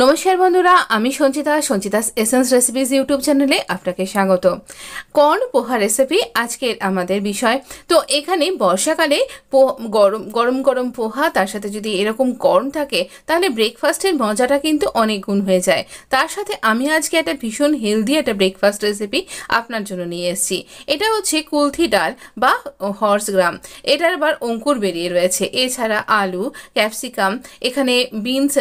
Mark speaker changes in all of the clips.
Speaker 1: নমস্কার বন্ধুরা, আমি সঞ্চিতাস এসেন্স রেসিপিজ ইউটিউব চ্যানেলে আপনাকে স্বাগত। কর্ন পোহা রেসিপি আজকের আমাদের বিষয়। তো এখানে বর্ষাকালে গরম গরম পোহা, তার সাথে যদি এরকম কর্ন থাকে তাহলে ব্রেকফাস্টের মজাটা কিন্তু অনেক গুণ হয়ে যায়। তার সাথে আমি আজকে একটা ভীষণ হেলদি একটা ব্রেকফাস্ট রেসিপি আপনার জন্য নিয়ে এসেছি। এটা হচ্ছে কুলথি ডাল বা হর্স গ্রাম। এটার আবার অঙ্কুর বেরিয়ে রয়েছে। এছাড়া আলু, ক্যাপসিকাম, এখানে বিনস,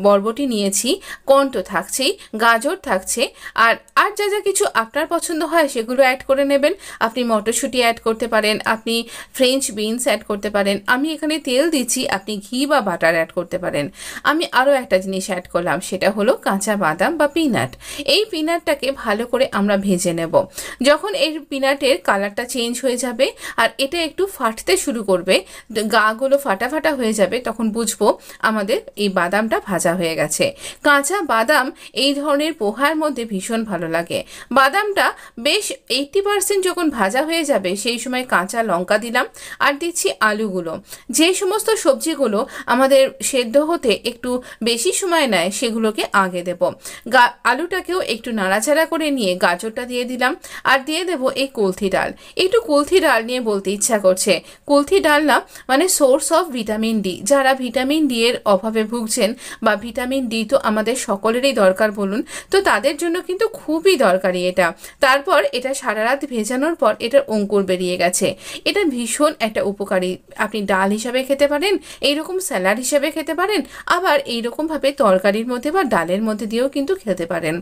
Speaker 1: বরবটি নিয়েছি, কর্ন তো থাকছেই, গাজর থাকছে, আর যা যা কিছু আপনার পছন্দ হয় সেগুলো অ্যাড করে নেবেন। আপনি মটরশুঁটি অ্যাড করতে পারেন, আপনি ফ্রেঞ্চ বিনস অ্যাড করতে পারেন, আমি এখানে তেল দিচ্ছি, আপনি ঘি বা বাটার অ্যাড করতে পারেন। আমি আরও একটা জিনিস অ্যাড করলাম, সেটা হলো কাঁচা বাদাম বা পিনাট। এই পিনাটটাকে ভালো করে আমরা ভেজে নেব। যখন এই পিনাটের কালারটা চেঞ্জ হয়ে যাবে আর এটা একটু ফাটতে শুরু করবে, গাগুলো ফাটা ফাটা হয়ে যাবে, তখন বুঝবো আমাদের এই বাদামটা ভাজা হয়ে গেছে। কাঁচা বাদাম এই ধরনের পোহার মধ্যে ভীষণ ভালো লাগে। বাদামটা বেশ 80% যখন ভাজা হয়ে যাবে সেই সময় কাঁচা লঙ্কা দিলাম, আর দিচ্ছি আলুগুলো। যে সমস্ত সবজিগুলো আমাদের সেদ্ধ হতে একটু বেশি সময় নেয় সেগুলোকে আগে দেব। আলুটাকেও একটু নাড়াচাড়া করে নিয়ে গাজরটা দিয়ে দিলাম, আর দিয়ে দেব এই কুলথি ডাল। একটু কুলথি ডাল নিয়ে বলতে ইচ্ছা করছে। কুলথি ডাল না মানে সোর্স অফ ভিটামিন ডি। যারা ভিটামিন ডি এর অভাবে ভুগছেন, বা ভিটামিন ডি তো আমাদের সকলেরই দরকার বলুন, তো তাদের জন্য কিন্তু খুবই দরকারি এটা। তারপর এটা সারা রাত ভেজানোর পর এটার অঙ্কুর বেরিয়ে গেছে। এটা ভীষণ একটা উপকারী। আপনি ডাল হিসাবে খেতে পারেন, এইরকম স্যালাড হিসাবে খেতে পারেন, আবার এইরকমভাবে তরকারির মধ্যে বা ডালের মধ্যে দিয়েও কিন্তু খেতে পারেন।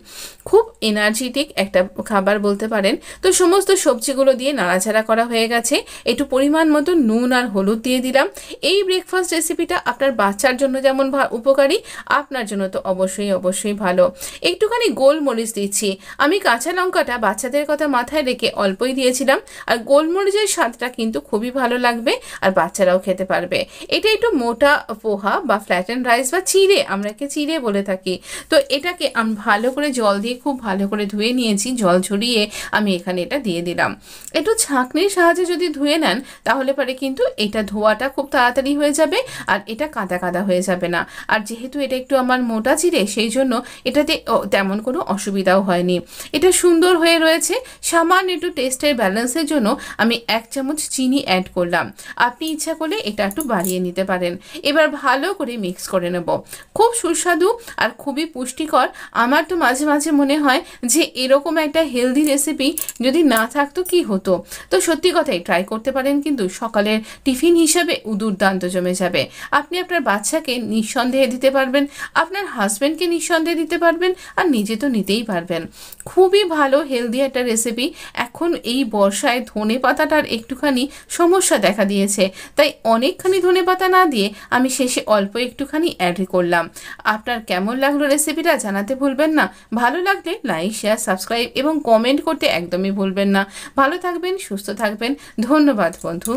Speaker 1: খুব এনার্জেটিক একটা খাবার বলতে পারেন। তো সমস্ত সবজিগুলো দিয়ে নাড়াচাড়া করা হয়ে গেছে। একটু পরিমাণ মতো নুন আর হলুদ দিয়ে দিলাম। এই ব্রেকফাস্ট রেসিপিটা আপনার বাচ্চার জন্য যেমন উপকারী, আপনার জন্য তো অবশ্যই ভালো। একটুখানি গোলমরিচ দিচ্ছি। আমি কাঁচা লঙ্কাটা বাচ্চাদের কথা মাথায় রেখে অল্পই দিয়েছিলাম, আর গোলমরিচের স্বাদটা কিন্তু খুবই ভালো লাগবে, আর বাচ্চারাও খেতে পারবে। এটা একটু মোটা পোহা বা ফ্ল্যাটেন রাইস বা চিড়ে, আমরা একে চিড়ে বলে থাকি। তো এটাকে আমি ভালো করে জল দিয়ে খুব ভালো করে ধুয়ে নিয়েছি, জল ঝরিয়ে আমি এখানে এটা দিয়ে দিলাম। একটু ছাঁকনির সাহায্যে যদি ধুয়ে নেন তাহলে পরে কিন্তু এটা ধোয়াটা খুব তাড়াতাড়ি হয়ে যাবে, আর এটা কাদা কাদা হয়ে যাবে না। আর যেহেতু এটা একটু আমার মোটা চিড়ে, সেই জন্য এটাতে তেমন কোনো অসুবিধাও হয়নি। এটা সুন্দর হয়ে রয়েছে। সামান্য একটু টেস্টের ব্যালেন্সের জন্য আমি 1 চামচ চিনি অ্যাড করলাম। আপনি ইচ্ছা করলে এটা একটু বাড়িয়ে নিতে পারেন। এবার ভালো করে মিক্স করে নেব। খুব সুস্বাদু আর খুবই পুষ্টিকর। আমার তো মাঝে মাঝে মনে হয় যে এরকম একটা হেলদি রেসিপি যদি না থাকতো কি হতো। তো সত্যি কথাই ট্রাই করতে পারেন, কিন্তু সকালের টিফিন হিসাবে দুর্দান্ত জমে যাবে। আপনি আপনার বাচ্চাকে নিঃসন্দেহে দিতে পারবেন, আপনার হাজব্যান্ডকে নিঃসন্দেহে দিতে পারবেন, আর নিজে তো নিতেই পারবেন। খুবই ভালো হেলদি একটা রেসিপি। এখন এই বর্ষায় ধনে পাতাটার একটুখানি সমস্যা দেখা দিয়েছে, তাই অনেকখানি ধনে পাতা না দিয়ে আমি শেষে অল্প একটুখানি অ্যাড করলাম। আপনার কেমন লাগলো রেসিপিটা জানাতে ভুলবেন না। ভালো লাগলে লাইক, শেয়ার, সাবস্ক্রাইব এবং কমেন্ট করতে একদমই ভুলবেন না। ভালো থাকবেন, সুস্থ থাকবেন। ধন্যবাদ বন্ধু।